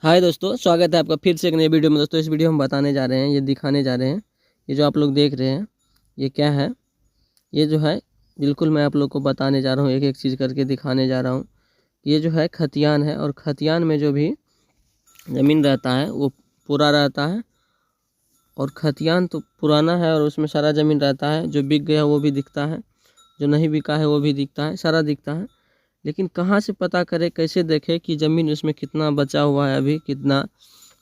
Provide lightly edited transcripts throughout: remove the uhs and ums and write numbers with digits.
हाय दोस्तों, स्वागत है आपका फिर से एक नई वीडियो में। दोस्तों इस वीडियो में बताने जा रहे हैं, ये दिखाने जा रहे हैं, ये जो आप लोग देख रहे हैं ये क्या है। ये जो है बिल्कुल मैं आप लोग को बताने जा रहा हूँ, एक एक चीज़ करके दिखाने जा रहा हूँ। ये जो है खतियान है, और खतियान में जो भी ज़मीन रहता है वो पूरा रहता है, और खतियान तो पुराना है और उसमें सारा ज़मीन रहता है। जो बिक गया वो भी दिखता है, जो नहीं बिका है वो भी दिखता है, सारा दिखता है। लेकिन कहाँ से पता करें, कैसे देखें कि ज़मीन उसमें कितना बचा हुआ है, अभी कितना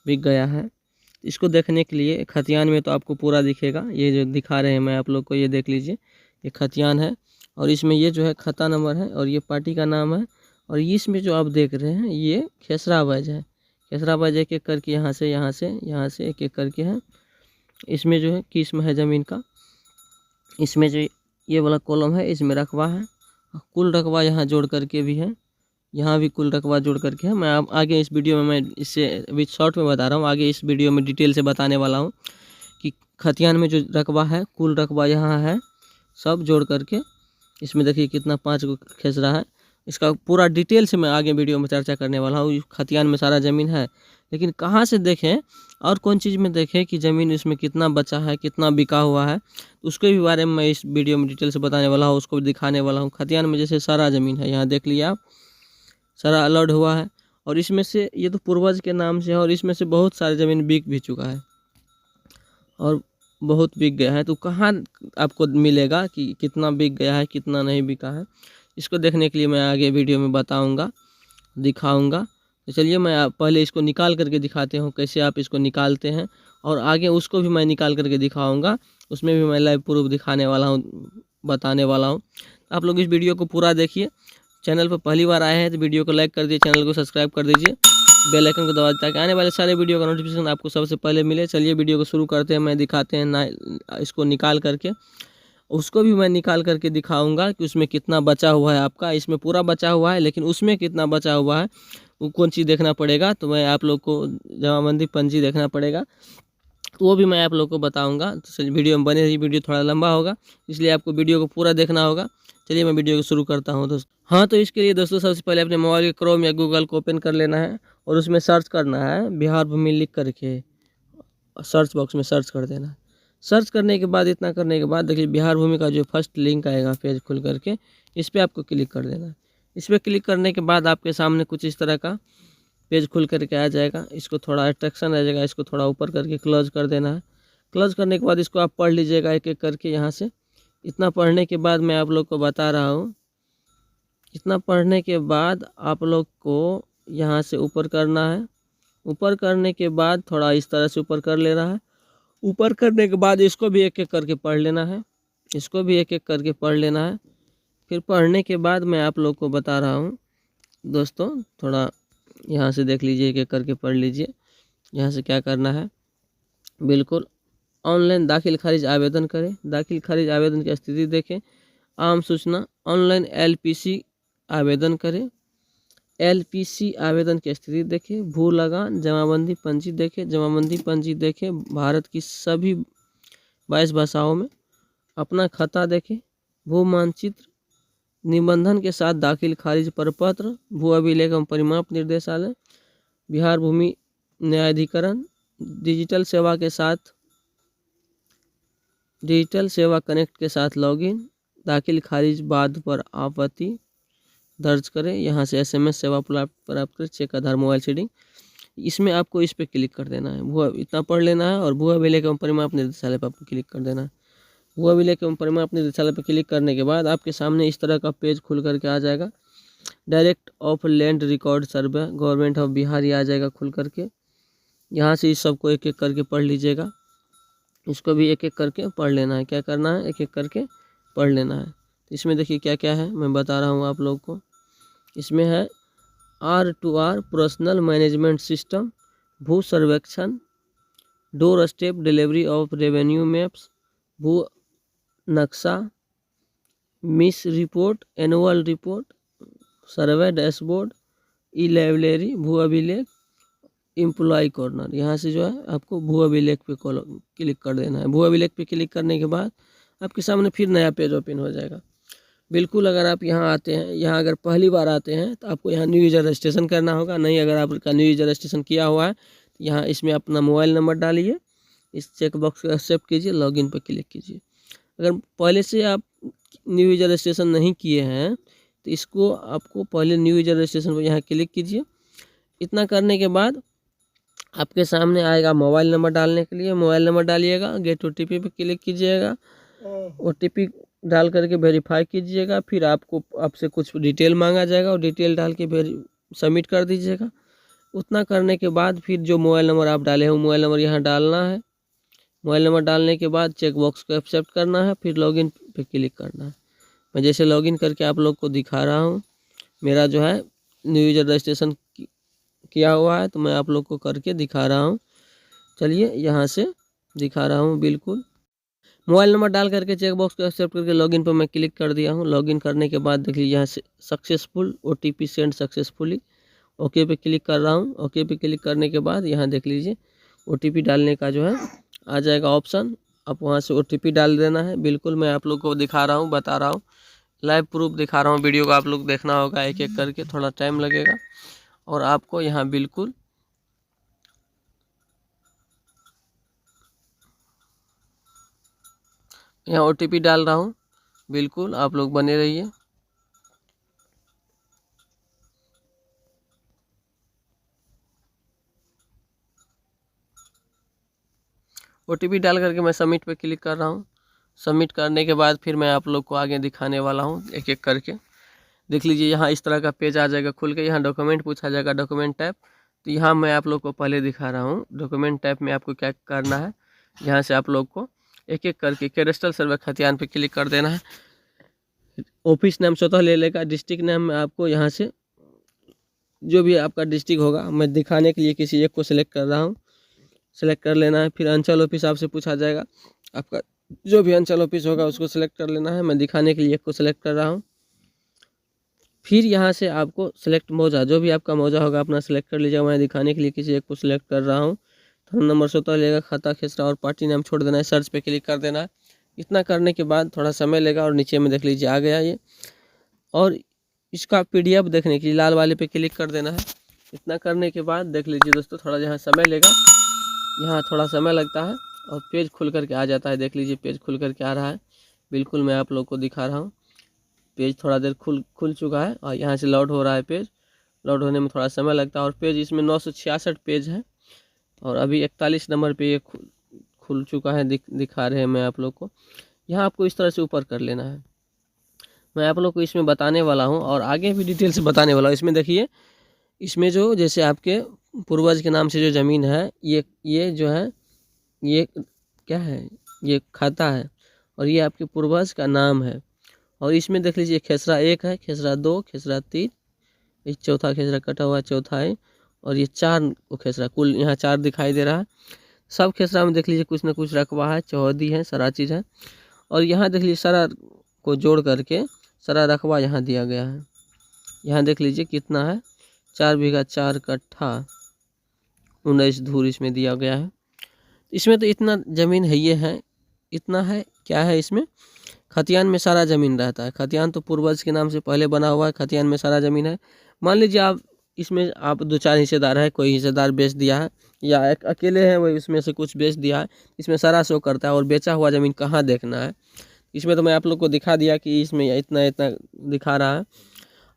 बिक गया है। इसको देखने के लिए खतियान में तो आपको पूरा दिखेगा। ये जो दिखा रहे हैं मैं आप लोग को, ये देख लीजिए, ये खतियान है और इसमें ये जो है खाता नंबर है और ये पार्टी का नाम है। और इसमें जो आप देख रहे हैं ये खेसरा बैज है। खेसरा बैज एक एक करके यहाँ से एक एक करके है। इसमें जो है किस्म है ज़मीन का, इसमें जो ये वाला कॉलम है इसमें रकबा है, कुल रकबा यहाँ जोड़ करके भी है, यहाँ भी कुल रकबा जोड़ करके है। मैं आप आगे इस वीडियो में मैं इससे अभी शॉर्ट में बता रहा हूँ, आगे इस वीडियो में डिटेल से बताने वाला हूँ कि खतियान में जो रकबा है, कुल रकबा यहाँ है, सब जोड़ करके इसमें देखिए कितना 5 गो खेसरा है। इसका पूरा डिटेल से मैं आगे वीडियो में चर्चा करने वाला हूँ। खतियान में सारा ज़मीन है, लेकिन कहाँ से देखें और कौन चीज़ में देखें कि ज़मीन इसमें कितना बचा है, कितना बिका हुआ है, तो उसके भी बारे में मैं इस वीडियो में डिटेल से बताने वाला हूँ, उसको भी दिखाने वाला हूँ। खतियान में जैसे सारा ज़मीन है, यहाँ देख लिया आप, सारा अलॉट हुआ है। और इसमें से ये तो पूर्वज के नाम से है, और इसमें से बहुत सारी ज़मीन बिक भी चुका है और बहुत बिक गया है। तो कहाँ आपको मिलेगा कि कितना बिक गया है, कितना नहीं बिका है, इसको देखने के लिए मैं आगे वीडियो में बताऊंगा, दिखाऊंगा। तो चलिए मैं पहले इसको निकाल करके दिखाते हूँ कैसे आप इसको निकालते हैं, और आगे उसको भी मैं निकाल करके दिखाऊंगा, उसमें भी मैं लाइव प्रूफ दिखाने वाला हूँ, बताने वाला हूँ। आप लोग इस वीडियो को पूरा देखिए। चैनल पर पहली बार आए हैं तो वीडियो को लाइक कर दीजिए, चैनल को सब्सक्राइब कर दीजिए, बेल आइकन को दबा दीजिए ताकि आने वाले सारे वीडियो का नोटिफिकेशन आपको सबसे पहले मिले। चलिए वीडियो को शुरू करते हैं, मैं दिखाते हैं ना इसको निकाल करके, उसको भी मैं निकाल करके दिखाऊंगा कि उसमें कितना बचा हुआ है आपका। इसमें पूरा बचा हुआ है, लेकिन उसमें कितना बचा हुआ है वो कौन चीज़ देखना पड़ेगा, तो मैं आप लोग को जमाबंदी पंजी देखना पड़ेगा, तो वो भी मैं आप लोग को बताऊंगा। तो चलिए वीडियो में बने रहिए, वीडियो थोड़ा लंबा होगा इसलिए आपको वीडियो को पूरा देखना होगा। चलिए मैं वीडियो को शुरू करता हूँ दोस्तों। हाँ, तो इसके लिए दोस्तों सबसे पहले अपने मोबाइल के क्रोम या गूगल को ओपन कर लेना है, और उसमें सर्च करना है बिहार भूमि लिख करके, सर्च बॉक्स में सर्च कर देना है। सर्च करने के बाद, इतना करने के बाद देखिए बिहार भूमि का जो फर्स्ट लिंक आएगा पेज खुल करके, इस पर आपको क्लिक कर देना है। इस पर क्लिक करने के बाद आपके सामने कुछ इस तरह का पेज खुल करके आ जाएगा। इसको थोड़ा अट्रैक्शन आ जाएगा, इसको थोड़ा ऊपर करके क्लोज कर देना है। क्लोज करने के बाद इसको आप पढ़ लीजिएगा एक एक करके यहाँ से। इतना पढ़ने के बाद मैं आप लोग को बता रहा हूँ, इतना पढ़ने के बाद आप लोग को यहाँ से ऊपर करना है। ऊपर करने के बाद थोड़ा इस तरह से ऊपर कर लेना है। ऊपर करने के बाद इसको भी एक एक करके पढ़ लेना है, इसको भी एक एक करके पढ़ लेना है। फिर पढ़ने के बाद मैं आप लोग को बता रहा हूँ दोस्तों, थोड़ा यहाँ से देख लीजिए, एक एक करके पढ़ लीजिए। यहाँ से क्या करना है, बिल्कुल ऑनलाइन दाखिल खारिज आवेदन करें। दाखिल खारिज आवेदन की स्थिति देखें। आम सूचना, ऑनलाइन एलपीसी आवेदन करें। एलपीसी आवेदन की स्थिति देखें। भू लगान जमाबंदी पंजी देखें। जमाबंदी पंजी देखें भारत की सभी 22 भाषाओं में। अपना खाता देखें। भू मानचित्र, निबंधन के साथ दाखिल खारिज प्रपत्र, भू अभिलेख एवं परिमाप निर्देशालय, बिहार भूमि न्यायाधिकरण, डिजिटल सेवा के साथ, डिजिटल सेवा कनेक्ट के साथ लॉगिन, दाखिल खारिज बाद पर आपत्ति दर्ज करें। यहाँ से एसएमएस सेवा प्राप्त करें, चेक आधार मोबाइल सीडिंग। इसमें आपको इस पर क्लिक कर देना है। भू इतना पढ़ लेना है, और भू अभिलेख एवं परिमाप निर्देशालय पर आपको क्लिक कर देना है। भू अभिलेख एवं परिमाप निर्देशालय पर क्लिक करने के बाद आपके सामने इस तरह का पेज खुल करके आ जाएगा। Direct of land record survey government of Bihar, ये आ जाएगा खुल करके। यहाँ से इस सबको एक एक करके पढ़ लीजिएगा। इसको भी एक एक करके पढ़ लेना है। क्या करना है, एक एक करके पढ़ लेना है। तो इसमें देखिए क्या क्या है, मैं बता रहा हूँ आप लोग को। इसमें है R2R पर्सनल मैनेजमेंट सिस्टम, भू सर्वेक्षण, door step delivery of revenue maps, भू नक्शा, मिस रिपोर्ट, एनुअल रिपोर्ट, सर्वे डैशबोर्ड, ई लाइब्रेरी, भू अभिलेख, एम्प्लॉय कॉर्नर। यहाँ से जो है आपको भू अभिलेख पे क्लिक कर देना है। भू अभिलेख पे क्लिक करने के बाद आपके सामने फिर नया पेज ओपन हो जाएगा। बिल्कुल अगर आप यहाँ आते हैं, यहाँ अगर पहली बार आते हैं तो आपको यहाँ न्यू यूज़र रजिस्ट्रेशन करना होगा। नहीं अगर आपका न्यू यूज़र रजिस्ट्रेशन किया हुआ है तो यहाँ इसमें अपना मोबाइल नंबर डालिए, इस चेक बॉक्स को एक्सेप्ट कीजिए, लॉगिन पर क्लिक कीजिए। अगर पहले से आप न्यू यूज़र रजिस्ट्रेशन नहीं किए हैं तो इसको आपको पहले न्यू यूज़र रजिस्ट्रेशन पर यहाँ क्लिक कीजिए। इतना करने के बाद आपके सामने आएगा मोबाइल नंबर डालने के लिए, मोबाइल नंबर डालिएगा, गेट OTP पे क्लिक कीजिएगा, OTP डाल करके वेरीफाई कीजिएगा। फिर आपसे कुछ डिटेल मांगा जाएगा और डिटेल डाल के सबमिट कर दीजिएगा। उतना करने के बाद फिर जो मोबाइल नंबर आप डाले हो मोबाइल नंबर यहाँ डालना है। मोबाइल नंबर डालने के बाद चेक बॉक्स को एक्सेप्ट करना है, फिर लॉगिन पे क्लिक करना है। मैं जैसे लॉगिन करके आप लोग को दिखा रहा हूँ, मेरा जो है न्यू यूज़र रजिस्ट्रेशन किया हुआ है, तो मैं आप लोग को करके दिखा रहा हूँ। चलिए यहाँ से दिखा रहा हूँ। बिल्कुल मोबाइल नंबर डाल करके चेक बॉक्स को एक्सेप्ट करके लॉगिन पर मैं क्लिक कर दिया हूँ। लॉगिन करने के बाद देख लीजिए यहाँ से successful OTP send successfully, okay पे क्लिक कर रहा हूँ। ओके पे क्लिक करने के बाद यहाँ देख लीजिए OTP डालने का जो है आ जाएगा ऑप्शन, आप वहाँ से OTP डाल देना है। बिल्कुल मैं आप लोग को दिखा रहा हूँ, बता रहा हूँ, लाइव प्रूफ दिखा रहा हूँ। वीडियो को आप लोग देखना होगा एक एक करके, थोड़ा टाइम लगेगा। और आपको यहाँ बिल्कुल यहाँ OTP डाल रहा हूँ, बिल्कुल आप लोग बने रहिए। OTP डाल करके मैं सबमिट पे क्लिक कर रहा हूँ। सबमिट करने के बाद फिर मैं आप लोग को आगे दिखाने वाला हूँ एक एक करके। देख लीजिए यहाँ इस तरह का पेज आ जाएगा खुल के, यहाँ डॉक्यूमेंट पूछा जाएगा, डॉक्यूमेंट टाइप। तो यहाँ मैं आप लोग को पहले दिखा रहा हूँ डॉक्यूमेंट टाइप में आपको क्या करना है। यहाँ से आप लोग को एक एक करके कैडस्ट्रल सर्वे खतियान पे क्लिक कर देना है। ऑफिस नाम स्वतः ले लेगा। डिस्ट्रिक्ट नाम में आपको यहाँ से जो भी आपका डिस्ट्रिक्ट होगा, मैं दिखाने के लिए किसी एक को सिलेक्ट कर रहा हूँ, सेलेक्ट कर लेना है। फिर अंचल ऑफिस आपसे पूछा जाएगा, आपका जो भी अंचल ऑफिस होगा उसको सिलेक्ट कर लेना है। मैं दिखाने के लिए एक को सिलेक्ट कर रहा हूँ। फिर यहाँ से आपको सेलेक्ट मौजा, जो भी आपका मौजा होगा अपना सेलेक्ट कर लीजिएगा। मैं दिखाने के लिए किसी एक को सिलेक्ट कर रहा हूँ। फोन नंबर स्वतः लेगा, खाता खेसरा और पार्टी नाम छोड़ देना है, सर्च पे क्लिक कर देना है। इतना करने के बाद थोड़ा समय लेगा और नीचे में देख लीजिए आ गया ये। और इसका PDF देखने के लिए लाल वाले पे क्लिक कर देना है। इतना करने के बाद देख लीजिए दोस्तों, थोड़ा यहाँ समय लेगा, यहाँ थोड़ा समय लगता है और पेज खुल करके आ जाता है। देख लीजिए पेज खुल करके आ रहा है। बिल्कुल मैं आप लोग को दिखा रहा हूँ, पेज थोड़ा देर खुल चुका है और यहाँ से लोड हो रहा है। पेज लोड होने में थोड़ा समय लगता है और पेज इसमें 966 पेज है और अभी 41 नंबर पे ये खुल चुका है। दिखा रहे हैं मैं आप लोग को। यहाँ आपको इस तरह से ऊपर कर लेना है। मैं आप लोग को इसमें बताने वाला हूँ और आगे भी डिटेल से बताने वाला हूँ। इसमें देखिए, इसमें जो जैसे आपके पूर्वज के नाम से जो ज़मीन है, ये जो है ये क्या है, ये खाता है और ये आपके पूर्वज का नाम है। और इसमें देख लीजिए खेसरा 1 है, खेसरा 2, खेसरा 3, ये चौथा खेसरा कटा हुआ चौथा है और ये 4 को खेसरा, कुल यहाँ 4 दिखाई दे रहा है। सब खेसरा में देख लीजिए कुछ ना कुछ रकबा है, चौहदी है, सारा चीज़ है। और यहाँ देख लीजिए सारा को जोड़ करके सारा रकबा यहाँ दिया गया है। यहाँ देख लीजिए कितना है, 4 बीघा 4 कट्ठा 19 धूर इसमें दिया गया है। इसमें तो इतना ज़मीन है, ये है, इतना है। क्या है इसमें, खतियान में सारा ज़मीन रहता है। खतियान तो पूर्वज के नाम से पहले बना हुआ है, खतियान में सारा ज़मीन है। मान लीजिए आप इसमें आप 2-4 हिस्सेदार है, कोई हिस्सेदार बेच दिया है या एक अकेले हैं वही उसमें से कुछ बेच दिया है, इसमें सारा शो करता है। और बेचा हुआ ज़मीन कहाँ देखना है, इसमें तो मैं आप लोग को दिखा दिया कि इसमें इतना इतना दिखा रहा है।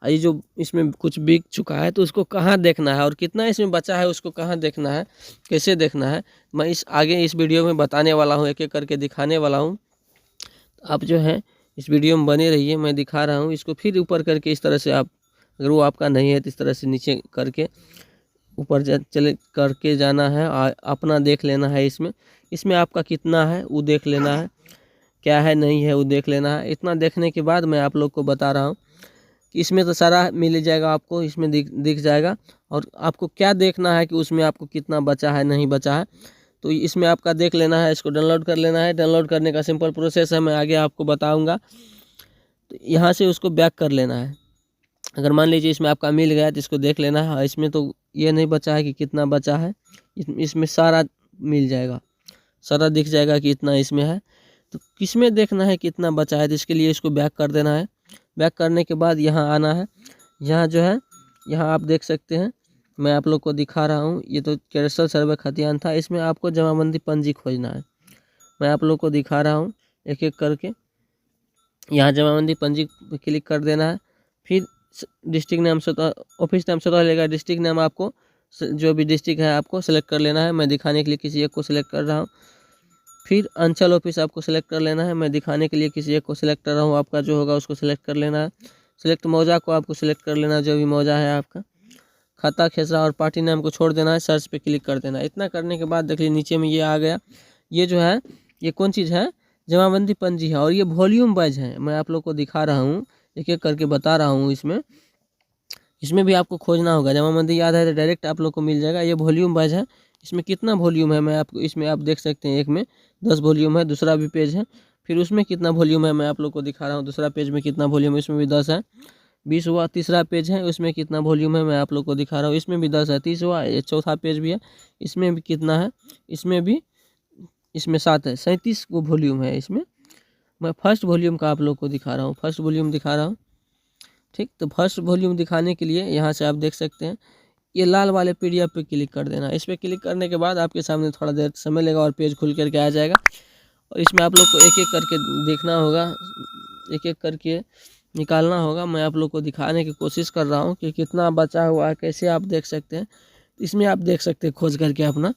ये जो इसमें कुछ बिक चुका है तो उसको कहाँ देखना है और कितना इसमें बचा है उसको कहाँ देखना है, कैसे देखना है, मैं आगे इस वीडियो में बताने वाला हूँ, एक एक करके दिखाने वाला हूँ। आप जो है इस वीडियो में बने रहिए, मैं दिखा रहा हूँ इसको। फिर ऊपर करके इस तरह से आप, अगर वो आपका नहीं है तो इस तरह से नीचे करके ऊपर चले करके जाना है, अपना देख लेना है। इसमें आपका कितना है वो देख लेना है, क्या है नहीं है वो देख लेना है। इतना देखने के बाद मैं आप लोग को बता रहा हूँ कि इसमें तो सारा मिल जाएगा आपको, इसमें दिख जाएगा। और आपको क्या देखना है कि उसमें आपको कितना बचा है नहीं बचा है, तो इसमें आपका देख लेना है। इसको डाउनलोड कर लेना है। डाउनलोड करने का सिंपल प्रोसेस है, मैं आगे आपको बताऊंगा। तो यहाँ से उसको बैक कर लेना है। अगर मान लीजिए इसमें आपका मिल गया तो इसको देख लेना है। इसमें तो ये नहीं बचा है कि कितना बचा है, इसमें सारा मिल जाएगा, सारा दिख जाएगा कि इतना इसमें है। तो किसमें देखना है कितना बचा है, तो इसके लिए इसको बैक कर देना है। बैक करने के बाद यहाँ आना है। यहाँ जो है, यहाँ आप देख सकते हैं, मैं आप लोग को दिखा रहा हूँ। ये तो कैडस्ट्रल सर्वे खतियान था, इसमें आपको जमाबंदी पंजी खोजना है। मैं आप लोग को दिखा रहा हूँ एक एक करके। यहाँ जमाबंदी पंजी पे क्लिक कर देना है। फिर डिस्ट्रिक्ट नाम से ऑफिस नाम से लेगा, डिस्ट्रिक्ट नाम आपको जो भी डिस्ट्रिक्ट है आपको सेलेक्ट कर लेना है। मैं दिखाने के लिए किसी एक को सिलेक्ट कर रहा हूँ। फिर अंचल ऑफिस आपको सेलेक्ट कर लेना है। मैं दिखाने के लिए किसी एक को सिलेक्ट कर रहा हूँ, आपका जो होगा उसको सिलेक्ट कर लेना है। सिलेक्ट मौजा को आपको सिलेक्ट कर लेना है, जो भी मौजा है आपका। खाता खेसरा और पार्टी नाम को छोड़ देना है, सर्च पे क्लिक कर देना है। इतना करने के बाद देखिए नीचे में ये आ गया। ये जो है ये कौन चीज़ है, जमाबंदी पंजी है, और ये वॉल्यूम वाइज है। मैं आप लोग को दिखा रहा हूँ, एक एक करके बता रहा हूँ। इसमें भी आपको खोजना होगा। जमाबंदी याद है तो डायरेक्ट आप लोग को मिल जाएगा। ये वॉल्यूम वाइज है, इसमें कितना वॉल्यूम है मैं आपको इसमें आप देख सकते हैं। एक में 10 वॉल्यूम है, दूसरा भी पेज है, फिर उसमें कितना वॉल्यूम है मैं आप लोग को दिखा रहा हूँ। दूसरा पेज में कितना वॉल्यूम है, इसमें भी 10 है। 20 हुआ। तीसरा पेज है, उसमें कितना वॉल्यूम है मैं आप लोग को दिखा रहा हूँ, इसमें भी 10 है। 30 हुआ। ये चौथा पेज भी है, इसमें भी कितना है, इसमें 7 है। 37 को वॉल्यूम है इसमें। मैं फर्स्ट वॉल्यूम का आप लोग को दिखा रहा हूँ, फर्स्ट वॉल्यूम दिखा रहा हूँ। ठीक, तो फर्स्ट वॉल्यूम दिखाने के लिए यहाँ से आप देख सकते हैं, ये लाल वाले PDF पे क्लिक कर देना। इस पर क्लिक करने के बाद आपके सामने थोड़ा देर समय लगेगा और पेज खुल करके आ जाएगा। और इसमें आप लोग को एक एक करके देखना होगा, एक एक करके निकालना होगा। मैं आप लोग को दिखाने की कोशिश कर रहा हूँ कि कितना बचा हुआ है, कैसे आप देख सकते हैं। इसमें आप देख सकते हैं खोज करके अपना,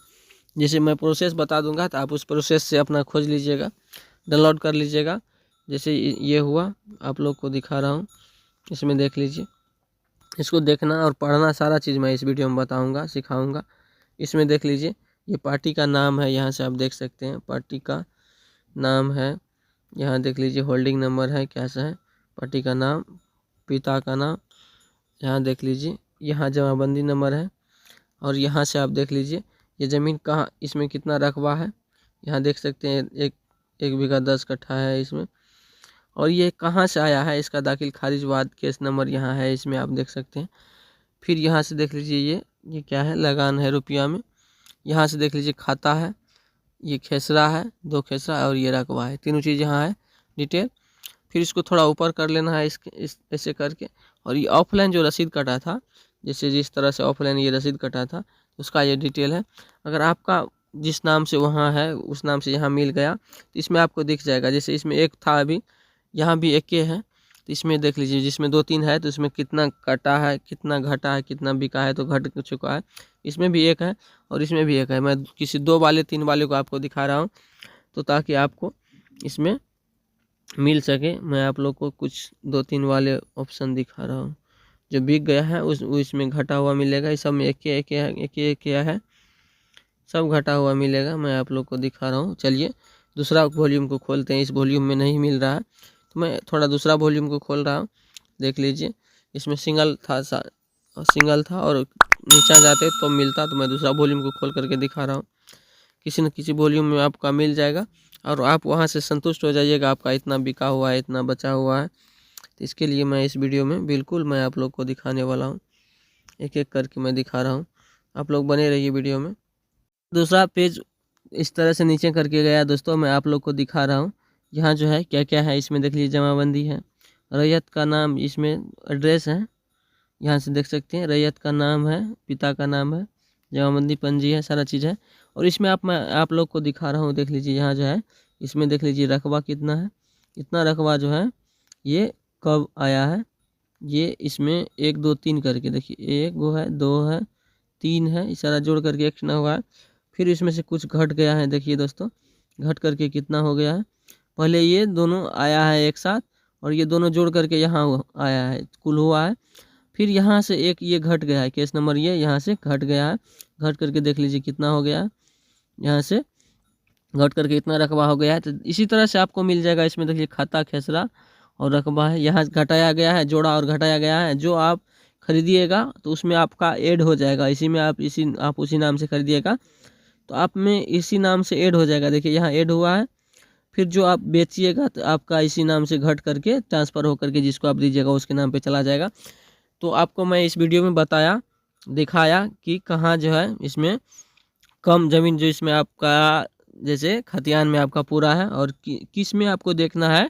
जैसे मैं प्रोसेस बता दूंगा तो आप उस प्रोसेस से अपना खोज लीजिएगा, डाउनलोड कर लीजिएगा। जैसे ये हुआ, आप लोग को दिखा रहा हूँ, इसमें देख लीजिए। इसको देखना और पढ़ना, सारा चीज़ मैं इस वीडियो में बताऊंगा, सिखाऊंगा। इसमें देख लीजिए, ये पार्टी का नाम है, यहाँ से आप देख सकते हैं पार्टी का नाम है। यहाँ देख लीजिए होल्डिंग नंबर है, कैसा है पार्टी का नाम, पिता का नाम। यहाँ देख लीजिए, यहाँ जमाबंदी नंबर है। और यहाँ से आप देख लीजिए ये ज़मीन कहाँ, इसमें कितना रकबा है, यहाँ देख सकते हैं। एक बीघा 10 कट्ठा है इसमें। और ये कहाँ से आया है, इसका दाखिल खारिज वाद केस नंबर यहाँ है, इसमें आप देख सकते हैं। फिर यहाँ से देख लीजिए ये क्या है, लगान है रुपया में। यहाँ से देख लीजिए खाता है, ये खेसरा है, 2 खेसरा, और ये रकबा है, तीनों चीज़ यहाँ है डिटेल। फिर इसको थोड़ा ऊपर कर लेना है इस ऐसे करके। और ये ऑफलाइन जो रसीद कटा था, जैसे जिस तरह से ऑफलाइन ये रसीद कटा था, उसका ये डिटेल है। अगर आपका जिस नाम से वहाँ है उस नाम से यहाँ मिल गया तो इसमें आपको दिख जाएगा। जैसे इसमें 1 था, अभी यहाँ भी 1 है, तो इसमें देख लीजिए जिसमें 2-3 है तो इसमें कितना कटा है, कितना घटा है, कितना बिका है, तो घट चुका है। इसमें भी 1 है और इसमें भी 1 है। मैं किसी 2 वाले 3 वाले को आपको दिखा रहा हूँ, तो ताकि आपको इसमें मिल सके। मैं आप लोग को कुछ 2-3 वाले ऑप्शन दिखा रहा हूँ। जो बिक गया है उसमें घटा हुआ मिलेगा। इस सब में एक है, सब घटा हुआ मिलेगा। मैं आप लोग को दिखा रहा हूँ। चलिए दूसरा वॉल्यूम को खोलते हैं। इस वॉल्यूम में नहीं मिल रहा है तो मैं थोड़ा दूसरा वॉल्यूम को खोल रहा हूँ। देख लीजिए, इसमें सिंगल था और नीचा जाते तो मिलता, तो मैं दूसरा वॉल्यूम को खोल करके दिखा रहा हूँ। किसी न किसी वॉल्यूम में आपका मिल जाएगा और आप वहाँ से संतुष्ट हो जाइएगा, आपका इतना बिका हुआ है, इतना बचा हुआ है। तो इसके लिए मैं इस वीडियो में बिल्कुल मैं आप लोग को दिखाने वाला हूँ, एक एक करके मैं दिखा रहा हूँ। आप लोग बने रहिए वीडियो में। दूसरा पेज इस तरह से नीचे करके गया दोस्तों, मैं आप लोग को दिखा रहा हूँ। यहाँ जो है क्या क्या है, इसमें देख लीजिए जमाबंदी है, रैयत का नाम, इसमें एड्रेस है, यहाँ से देख सकते हैं। रैयत का नाम है, पिता का नाम है, जमाबंदी पंजी है, सारा चीज़ है। और इसमें मैं आप लोग को दिखा रहा हूँ, देख लीजिए यहाँ जो है, इसमें देख लीजिए रकबा कितना है। इतना रकबा जो है ये कब आया है, ये इसमें 1 2 3 करके देखिए, 1 है, 2 है, 3 है, इस सारा जोड़ करके एक्शन हुआ है। फिर इसमें से कुछ घट गया है, देखिए दोस्तों घट करके कितना हो गया है। पहले ये दोनों आया है एक साथ और ये दोनों जोड़ करके यहाँ आया है, कुल हुआ है। फिर यहाँ से एक ये घट गया है, केस नंबर ये यहाँ से घट गया है, घट करके देख लीजिए कितना हो गया है, यहाँ से घट करके इतना रकबा हो गया है। तो इसी तरह से आपको मिल जाएगा। इसमें देखिए खाता खेसरा और रकबा है, यहाँ घटाया गया है, जोड़ा और घटाया गया है। जो आप खरीदिएगा तो उसमें आपका ऐड हो जाएगा, इसी में आप उसी नाम से खरीदिएगा तो आप में इसी नाम से ऐड हो जाएगा। देखिए यहाँ ऐड हुआ है। फिर जो आप बेचिएगा तो आपका इसी नाम से घट करके ट्रांसफ़र हो करके जिसको आप दीजिएगा उसके नाम पे चला जाएगा। तो आपको मैं इस वीडियो में दिखाया कि कहाँ जो है इसमें कम ज़मीन जो इसमें आपका जैसे खतियान में आपका पूरा है और किस में आपको देखना है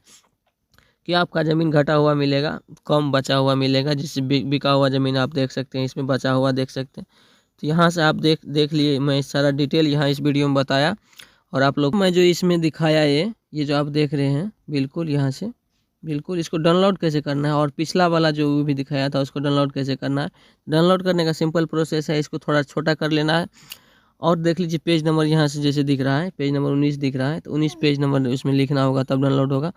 कि आपका ज़मीन घटा हुआ मिलेगा, कम बचा हुआ मिलेगा, जिससे बिका हुआ ज़मीन आप देख सकते हैं, इसमें बचा हुआ देख सकते हैं। तो यहाँ से आप देख लिए, मैं सारा डिटेल यहाँ इस वीडियो में बताया। और आप लोग मैं जो इसमें दिखाया ये जो आप देख रहे हैं, बिल्कुल यहाँ से बिल्कुल इसको डाउनलोड कैसे करना है, और पिछला वाला जो भी दिखाया था उसको डाउनलोड कैसे करना है। डाउनलोड करने का सिंपल प्रोसेस है, इसको थोड़ा छोटा कर लेना है। और देख लीजिए पेज नंबर यहाँ से जैसे दिख रहा है, पेज नंबर 19 दिख रहा है, तो 19 पेज नंबर उसमें लिखना होगा, तब डाउनलोड होगा।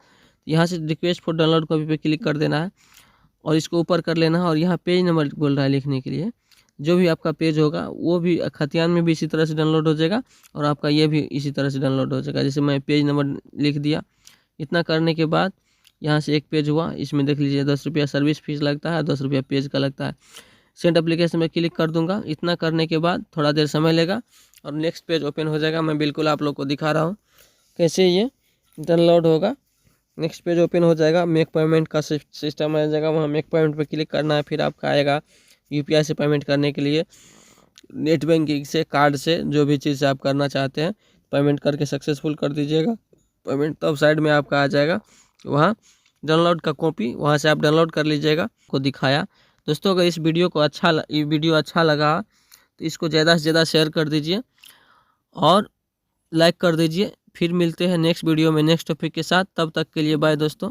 यहाँ से रिक्वेस्ट फॉर डाउनलोड कॉपी पे क्लिक कर देना है और इसको ऊपर कर लेना है। और यहाँ पेज नंबर बोल रहा है लिखने के लिए, जो भी आपका पेज होगा वो भी खतियान में भी इसी तरह से डाउनलोड हो जाएगा, और आपका ये भी इसी तरह से डाउनलोड हो जाएगा। जैसे मैं पेज नंबर लिख दिया, इतना करने के बाद यहाँ से एक पेज हुआ, इसमें देख लीजिए 10 रुपया सर्विस फीस लगता है, 10 रुपया पेज का लगता है। सेंड एप्लीकेशन में क्लिक कर दूंगा। इतना करने के बाद थोड़ा देर समय लेगा और नेक्स्ट पेज ओपन हो जाएगा। मैं बिल्कुल आप लोग को दिखा रहा हूँ कैसे ये डाउनलोड होगा। नेक्स्ट पेज ओपन हो जाएगा, मेक पेमेंट का सिस्टम आ जाएगा, वहाँ मेक पेमेंट पे क्लिक करना है। फिर आपका आएगा यूपीआई से पेमेंट करने के लिए, नेट बैंकिंग से, कार्ड से, जो भी चीज़ से आप करना चाहते हैं पेमेंट करके सक्सेसफुल कर दीजिएगा पेमेंट। तब साइड में आपका आ जाएगा वहाँ डाउनलोड का कॉपी, वहाँ से आप डाउनलोड कर लीजिएगा। को दिखाया दोस्तों, अगर इस वीडियो को वीडियो अच्छा लगा तो इसको ज़्यादा से ज़्यादा शेयर कर दीजिए और लाइक कर दीजिए। फिर मिलते हैं नेक्स्ट वीडियो में नेक्स्ट टॉपिक के साथ, तब तक के लिए बाय दोस्तों।